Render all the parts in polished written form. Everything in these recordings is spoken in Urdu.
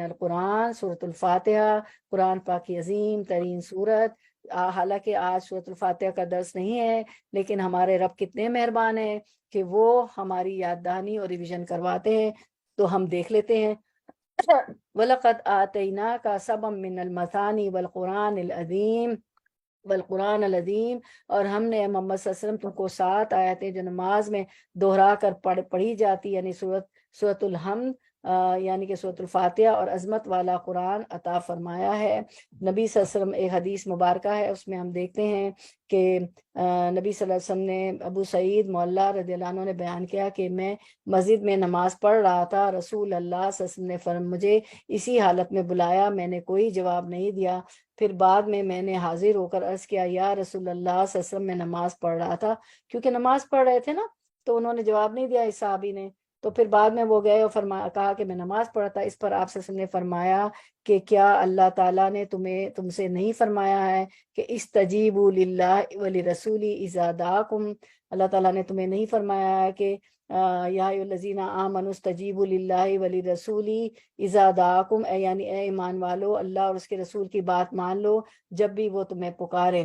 القرآن سورۃ الفاتحہ، قرآن پاک کی عظیم ترین صورت۔ حالانکہ آج سورۃ الفاتحہ کا درس نہیں ہے، لیکن ہمارے رب کتنے مہربان ہیں کہ وہ ہماری یاد دہانی اور ریویژن کرواتے ہیں، تو ہم دیکھ لیتے ہیں۔ وَلَقَدْ آتَيْنَاكَ سَبْعًا مِّنَ الْمَثَانِي وَالْقُرْآنِ الْعَظِيمِ والقرآن العظیم، اور ہم نے محمد صلی اللہ علیہ وسلم تم کو 7 آیتیں جو نماز میں دہرا کر پڑھی جاتی، یعنی سورۃ الحمد، یعنی کہ سورۃ الفاتحہ اور عظمت والا قرآن عطا فرمایا ہے۔ نبی صلی اللہ علیہ وسلم، ایک حدیث مبارکہ ہے، اس میں ہم دیکھتے ہیں کہ نبی صلی اللہ علیہ وسلم نے، ابو سعید معلیٰ رضی اللہ عنہ نے بیان کیا کہ میں مسجد میں نماز پڑھ رہا تھا، رسول اللہ صلی اللہ علیہ وسلم نے مجھے اسی حالت میں بلایا، میں نے کوئی جواب نہیں دیا۔ پھر بعد میں نے حاضر ہو کر عرض کیا، یا رسول اللہ صلی اللہ علیہ وسلم میں نماز پڑھ رہا تھا، کیونکہ نماز پڑھ رہے تھے نا، تو انہوں نے جواب نہیں دیا اس صحابی نے۔ تو پھر بعد میں وہ گئے اور کہا کہ میں نماز پڑھا تھا۔ اس پر آپ صلی اللہ علیہ وسلم نے فرمایا کہ کیا اللہ تعالیٰ نے تم سے نہیں فرمایا ہے کہ استجیبوا للہ ولرسولی اذا دعاکم؟ اللہ تعالیٰ نے تمہیں نہیں فرمایا ہے کہ یا ایھا الذین آمنوا استجیبوا للہ ولرسولی اذا دعاکم، یعنی اے ایمان والو، اللہ اور اس کے رسول کی بات مان لو جب بھی وہ تمہیں پکارے۔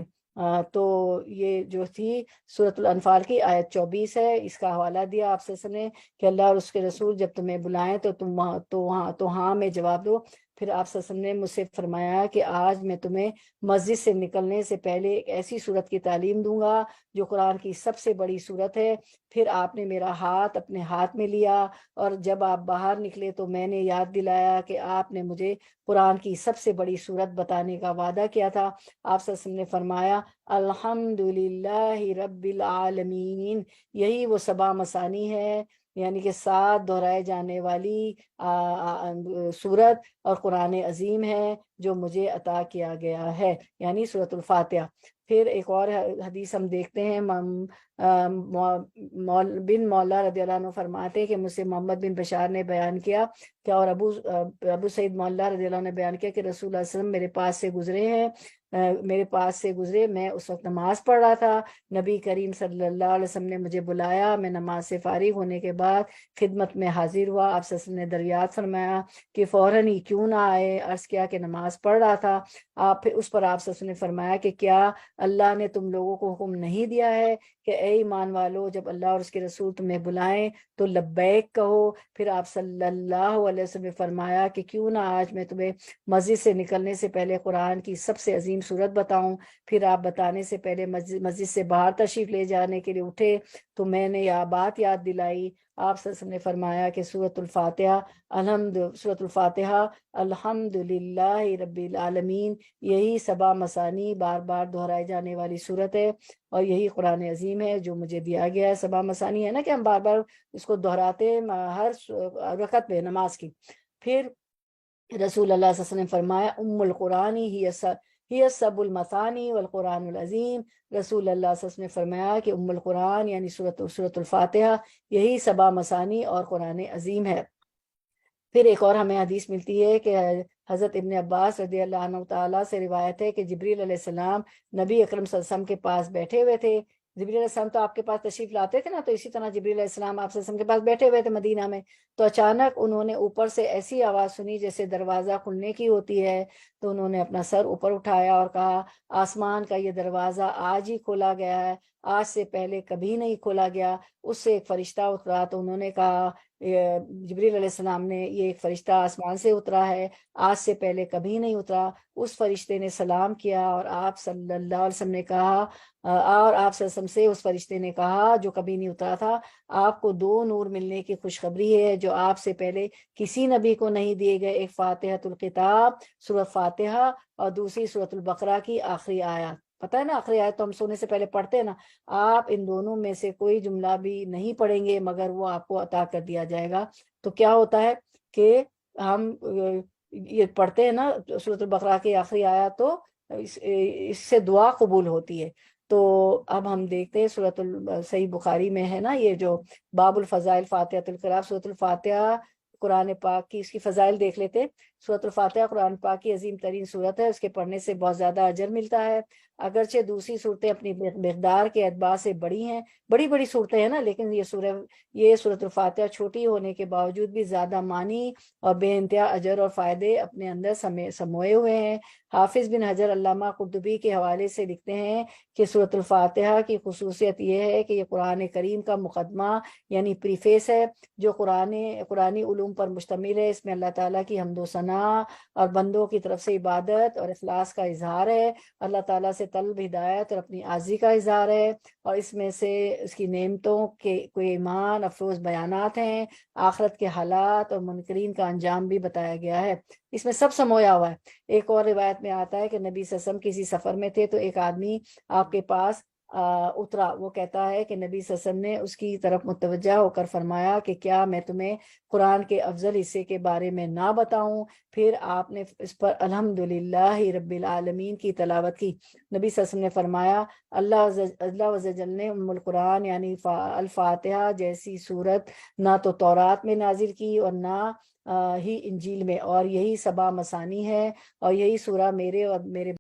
تو یہ جو تھی سورۃ الانفال کی آیت 24 ہے، اس کا حوالہ دیا آپ سے نے کہ اللہ اور اس کے رسول جب تمہیں بلائیں تو ہاں میں جواب دو۔ پھر آپ صلی اللہ علیہ وسلم نے مجھ سے فرمایا کہ آج میں تمہیں مسجد سے نکلنے سے پہلے ایک ایسی صورت کی تعلیم دوں گا جو قرآن کی سب سے بڑی صورت ہے۔ پھر آپ نے میرا ہاتھ اپنے ہاتھ میں لیا، اور جب آپ باہر نکلے تو میں نے یاد دلایا کہ آپ نے مجھے قرآن کی سب سے بڑی صورت بتانے کا وعدہ کیا تھا۔ آپ صلی اللہ علیہ وسلم نے فرمایا، الحمدللہ رب العالمین، یہی وہ 7 مثانی ہے، یعنی کہ 7 دہرائے جانے والی سورت اور قرآن عظیم ہے جو مجھے عطا کیا گیا ہے، یعنی سورۃ الفاتحہ۔ پھر ایک اور حدیث ہم دیکھتے ہیں، بن مولا رضی اللہ عنہ فرماتے کہ مجھ سے محمد بن بشار نے بیان کیا کہ، اور ابو سعید مولا رضی اللہ عنہ نے بیان کیا کہ رسول اللہ صلی اللہ علیہ وسلم میرے پاس سے گزرے، میں اس وقت نماز پڑھ رہا تھا، نبی کریم صلی اللہ علیہ وسلم نے مجھے بلایا، میں نماز سے فارغ ہونے کے بعد خدمت میں حاضر ہوا۔ آپ صلی اللہ علیہ وسلم نے دریافت فرمایا کہ فوراً ہی کیوں نہ آئے؟ عرض کیا کہ نماز پڑھ رہا تھا۔ پھر اس پر آپ صلی اللہ علیہ وسلم نے فرمایا کہ کیا اللہ نے تم لوگوں کو حکم نہیں دیا ہے کہ اے ایمان والو، جب اللہ اور اس کے رسول تمہیں بلائیں تو لبیک کہو؟ پھر آپ صلی اللہ علیہ وسلم نے فرمایا کہ کیوں نہ آج میں تمہیں مسجد سے نکلنے سے پہلے قرآن کی سب سے عظیم صورت بتاؤں؟ پھر آپ بتانے سے پہلے مسجد سے باہر تشریف لے جانے کے لیے اٹھے تو میں نے یہ بات یاد دلائی۔ آپ صلی اللہ علیہ وسلم نے فرمایا کہ سورۃ الفاتحہ الحمدللہ رب العالمین، یہی 7 مثانی بار بار دہرائے جانے والی صورت ہے، اور یہی قرآن عظیم ہے جو مجھے دیا گیا ہے۔ 7 مثانی ہے نا کہ ہم بار بار اس کو دہراتے ہیں ہر رکعت میں نماز کی۔ پھر رسول اللہ صلی اللہ علیہ وسلم نے فرمایا، ام القرآن ہی سب المثانی والقرآن العظیم۔ رسول اللہ صلی اللہ علیہ وسلم نے فرمایا کہ ام القرآن یعنی سورۃ الفاتحہ یہی 7 مثانی اور قرآن عظیم ہے۔ پھر ایک اور ہمیں حدیث ملتی ہے کہ حضرت ابن عباس رضی اللہ عنہ تعالیٰ سے روایت ہے کہ جبریل علیہ السلام نبی اکرم صلی اللہ علیہ وسلم کے پاس بیٹھے ہوئے تھے۔ جبریل علیہ السلام تو آپ کے پاس تشریف لاتے تھے نا، تو اسی طرح جبریل علیہ السلام آپ صلی اللہ علیہ وسلم کے پاس بیٹھے ہوئے تھے مدینہ میں۔ تو اچانک انہوں نے اوپر سے ایسی آواز سنی جیسے دروازہ کھلنے کی ہوتی ہے، تو انہوں نے اپنا سر اوپر اٹھایا اور کہا، آسمان کا یہ دروازہ آج ہی کھولا گیا ہے، آج سے پہلے کبھی نہیں کھولا گیا۔ اس سے ایک فرشتہ اترا، تو انہوں نے کہا، جبریل علیہ السلام نے، یہ ایک فرشتہ آسمان سے اترا ہے، آج سے پہلے کبھی نہیں اترا۔ اس فرشتے نے سلام کیا، اور آپ صلی اللہ علیہ وسلم نے کہا، اور آپ صلی اللہ علیہ وسلم سے اس فرشتے نے کہا جو کبھی نہیں اترا تھا، آپ کو 2 نور ملنے کی خوشخبری ہے جو آپ سے پہلے کسی نبی کو نہیں دیے گئے، ایک فاتحۃ الکتاب سورۃ فاتحہ، اور دوسری سورۃ البقرہ کی آخری آیات۔ پتہ ہے نا، آخری آیت تو ہم سونے سے پہلے پڑھتے ہیں نا، آپ ان دونوں میں سے کوئی جملہ بھی نہیں پڑھیں گے مگر وہ آپ کو عطا کر دیا جائے گا۔ تو کیا ہوتا ہے کہ ہم یہ پڑھتے ہیں نا سورۃ البقرہ کی آخری آیات، تو اس سے دعا قبول ہوتی ہے۔ تو اب ہم دیکھتے ہیں صحیح بخاری میں ہے نا، یہ جو باب الفضائل فاتحۃ الکتاب، سورۃ الفاتحہ قرآن پاک کی اس کی فضائل دیکھ لیتے۔ سورۃ الفاتحہ قرآن پاک کی عظیم ترین صورت ہے، اس کے پڑھنے سے بہت زیادہ اجر ملتا ہے، اگرچہ دوسری صورتیں اپنی مقدار کے اعتبار سے بڑی ہیں، بڑی بڑی صورتیں ہیں نا، لیکن یہ سورۃ الفاتحہ چھوٹی ہونے کے باوجود بھی زیادہ معنی اور بے انتہا اجر اور فائدے اپنے اندر سموئے ہوئے ہیں۔ حافظ بن حجر علامہ قرطبی کے حوالے سے لکھتے ہیں کہ سورۃ الفاتحہ کی خصوصیت یہ ہے کہ یہ قرآن کریم کا مقدمہ یعنی پریفیس ہے، جو قرآنی علوم پر مشتمل ہے۔ اس میں اللہ تعالیٰ کی حمد و ثنا اور بندوں کی طرف سے عبادت اور اخلاص کا اظہار ہے، اللہ تعالیٰ سے طلب ہدایت اور اپنی عاجزی کا اظہار ہے، اور اس میں سے اس کی نعمتوں کے کوئی ایمان افروز بیانات ہیں، آخرت کے حالات اور منکرین کا انجام بھی بتایا گیا ہے۔ اس میں سب سمویا ہوا ہے۔ ایک اور روایت میں آتا ہے کہ نبی صلی اللہ علیہ وسلم کسی سفر میں تھے تو ایک آدمی آپ کے پاس اترا، وہ کہتا ہے کہ نبی صلی اللہ علیہ وسلم نے اس کی طرف متوجہ ہو کر فرمایا کہ کیا میں تمہیں قرآن کے افضل حصے کے بارے میں نہ بتاؤں؟ پھر آپ نے اس پر الحمدللہ رب العالمین کی تلاوت کی۔ نبی صلی اللہ علیہ وسلم نے فرمایا اللہ عز و جل نے ام القرآن یعنی الفاتحہ جیسی صورت نہ تو تورات میں نازل کی اور نہ ہی انجیل میں، اور یہی سبا مثانی ہے، اور یہی سورہ میرے اور میرے